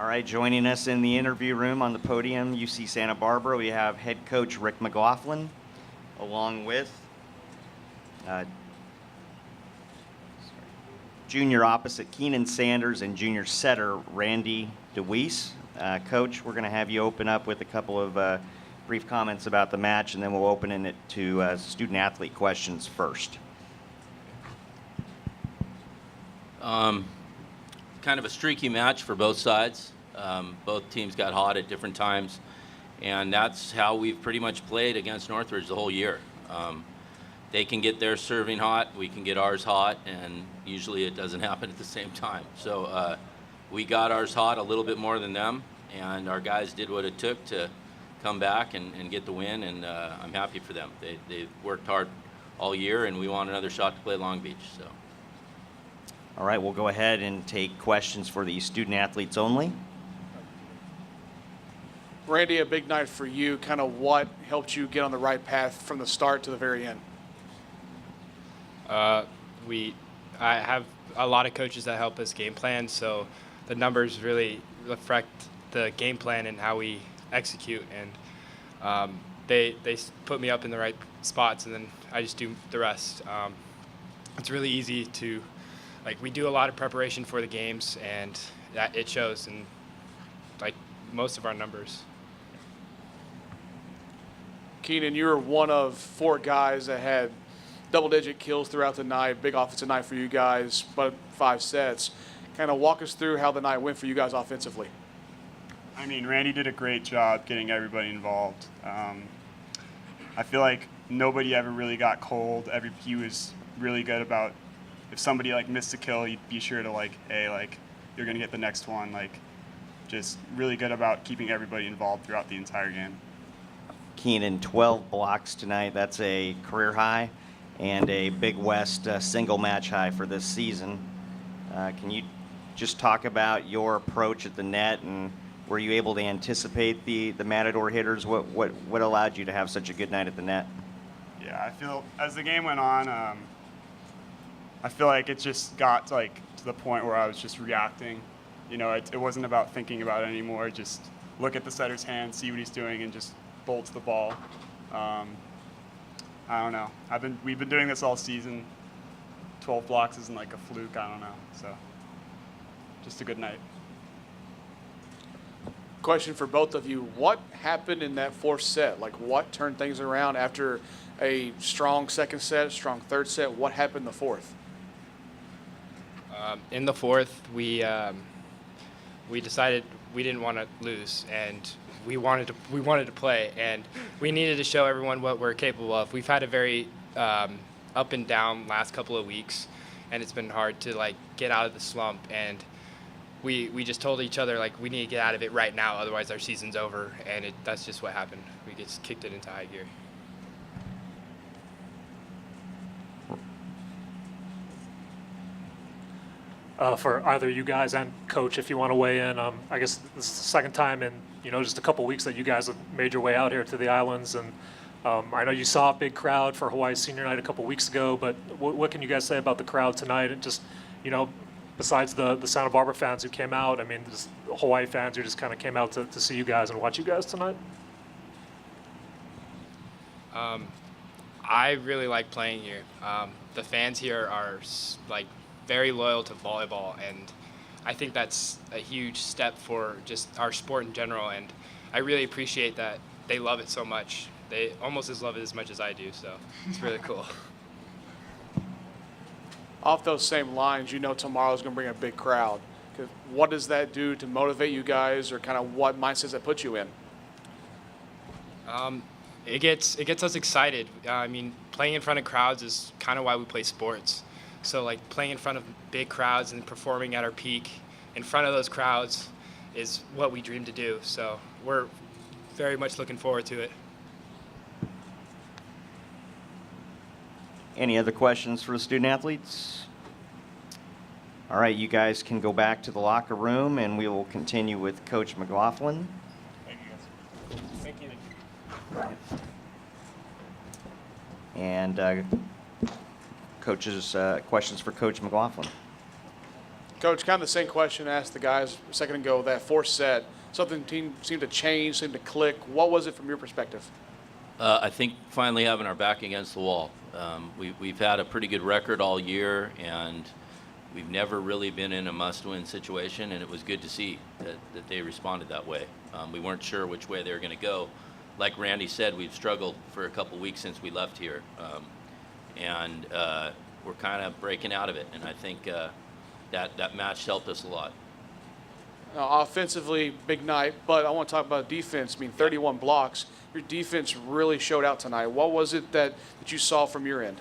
All right, joining us in the interview room on the podium, UC Santa Barbara, we have head coach Rick McLaughlin, along with junior opposite Keenan Sanders and junior setter Randy DeWeese. Coach, we're going to have you open up with a couple of brief comments about the match, and then we'll open it to student-athlete questions first. Kind of a streaky match for both sides. Both teams got hot at different times, and that's how we've pretty much played against Northridge the whole year. They can get their serving hot, we can get ours hot, and usually it doesn't happen at the same time. So we got ours hot a little bit more than them, and our guys did what it took to come back and get the win, and I'm happy for them. They worked hard all year, and we want another shot to play Long Beach. So. All right, we'll go ahead and take questions for the student athletes only. Randy, a big night for you. Kind of what helped you get on the right path from the start to the very end? I have a lot of coaches that help us game plan, so the numbers really reflect the game plan and how we execute. And they put me up in the right spots, and then I just do the rest. It's really easy to. We do a lot of preparation for the games, and that it shows in most of our numbers. Keenan, you were one of 4 guys that had double-digit kills throughout the night. Big offensive night for you guys, but 5 sets. Kind of walk us through how the night went for you guys offensively. I mean, Randy did a great job getting everybody involved. I feel like nobody ever really got cold. He was really good about. If somebody missed a kill, you'd be sure to hey, you're gonna get the next one. Just really good about keeping everybody involved throughout the entire game. Keenan, 12 blocks tonight. That's a career high and a Big West single match high for this season. Can you just talk about your approach at the net, and were you able to anticipate the Matador hitters? What allowed you to have such a good night at the net? Yeah, I feel as the game went on. I feel like it just got to the point where I was just reacting. It wasn't about thinking about it anymore. Just look at the setter's hand, see what he's doing, and just bolt to the ball. I don't know. We've been doing this all season. 12 blocks isn't a fluke. I don't know. So just a good night. Question for both of you. What happened in that 4th set? What turned things around after a strong 2nd set, strong 3rd set? What happened in the 4th? In the 4th, we decided we didn't want to lose, and we wanted to play, and we needed to show everyone what we're capable of. We've had a very up and down last couple of weeks, and it's been hard to get out of the slump. And we just told each other we need to get out of it right now, otherwise our season's over. And that's just what happened. We just kicked it into high gear. For either you guys and Coach, if you want to weigh in. I guess this is the second time in just a couple weeks that you guys have made your way out here to the islands, and I know you saw a big crowd for Hawaii Senior Night a couple weeks ago, but what can you guys say about the crowd tonight? And just besides the Santa Barbara fans who came out, I mean, just Hawaii fans who just kind of came out to see you guys and watch you guys tonight. I really like playing here. The fans here are very loyal to volleyball, and I think that's a huge step for just our sport in general, and I really appreciate that they love it so much. They almost love it as much as I do, so it's really cool. Off those same lines, tomorrow's going to bring a big crowd. What does that do to motivate you guys, or kind of what mindsets that put you in? It gets us excited. I mean, playing in front of crowds is kind of why we play sports. So playing in front of big crowds and performing at our peak in front of those crowds is what we dream to do. So we're very much looking forward to it. Any other questions for the student athletes? All right, you guys can go back to the locker room, and we will continue with Coach McLaughlin. Thank you. And coaches, questions for Coach McLaughlin. Coach, kind of the same question I asked the guys a second ago. That fourth set, something the team seemed to change, seemed to click. What was it from your perspective? I think finally having our back against the wall. We've had a pretty good record all year, and we've never really been in a must-win situation, and it was good to see that they responded that way. We weren't sure which way they were going to go. Like Randy said, we've struggled for a couple weeks since we left here, and we're kind of breaking out of it, and I think that match helped us a lot. Offensively, big night, but I want to talk about defense. I mean, 31 blocks. Your defense really showed out tonight. What was it that you saw from your end?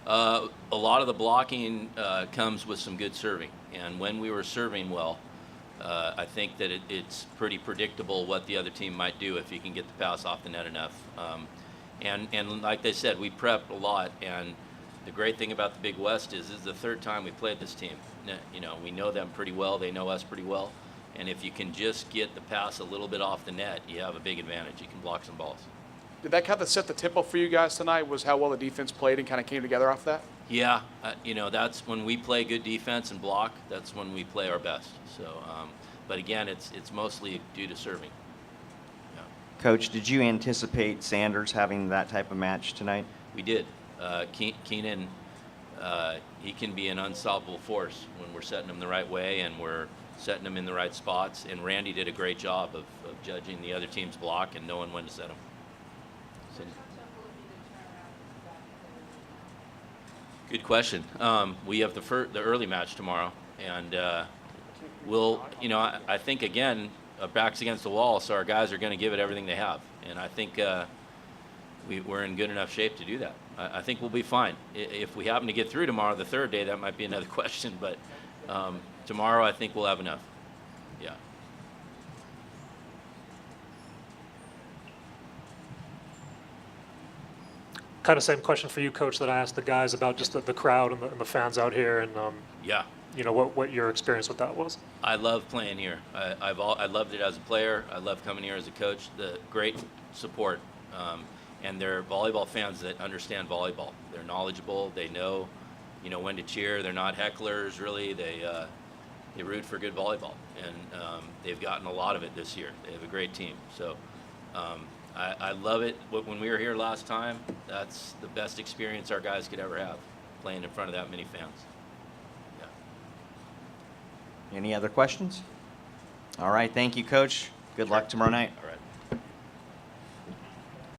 A lot of the blocking comes with some good serving, and when we were serving well, I think that it's pretty predictable what the other team might do if you can get the pass off the net enough. And like they said, we prepped a lot, and the great thing about the Big West is this is the third time we played this team. You know, we know them pretty well, they know us pretty well, and if you can just get the pass a little bit off the net, you have a big advantage. You can block some balls. Did that kind of set the tempo for you guys tonight, was how well the defense played and kind of came together off that? Yeah, you know, that's when we play good defense and block, that's when we play our best. So, but again, it's mostly due to serving. Yeah. Coach, did you anticipate Sanders having that type of match tonight? We did. Keenan, he can be an unstoppable force when we're setting him the right way and we're setting him in the right spots. And Randy did a great job of judging the other team's block and knowing when to set him. So, good question. We have the early match tomorrow, and we'll, you know, I think again, backs against the wall, so our guys are going to give it everything they have, and I think we're in good enough shape to do that. I think we'll be fine. If we happen to get through tomorrow, the third day, that might be another question, but tomorrow I think we'll have enough. Yeah. Kind of same question for you, Coach, that I asked the guys about just the crowd and the fans out here, and Yeah. you know what your experience with that was. I love playing here. I loved it as a player. I love coming here as a coach. The great support, and they're volleyball fans that understand volleyball. They're knowledgeable. They know, you know, when to cheer. They're not hecklers really. They root for good volleyball, and they've gotten a lot of it this year. They have a great team. So I love it. When we were here last time, that's the best experience our guys could ever have, playing in front of that many fans. Any other questions? All right, thank you, Coach. Good luck tomorrow night.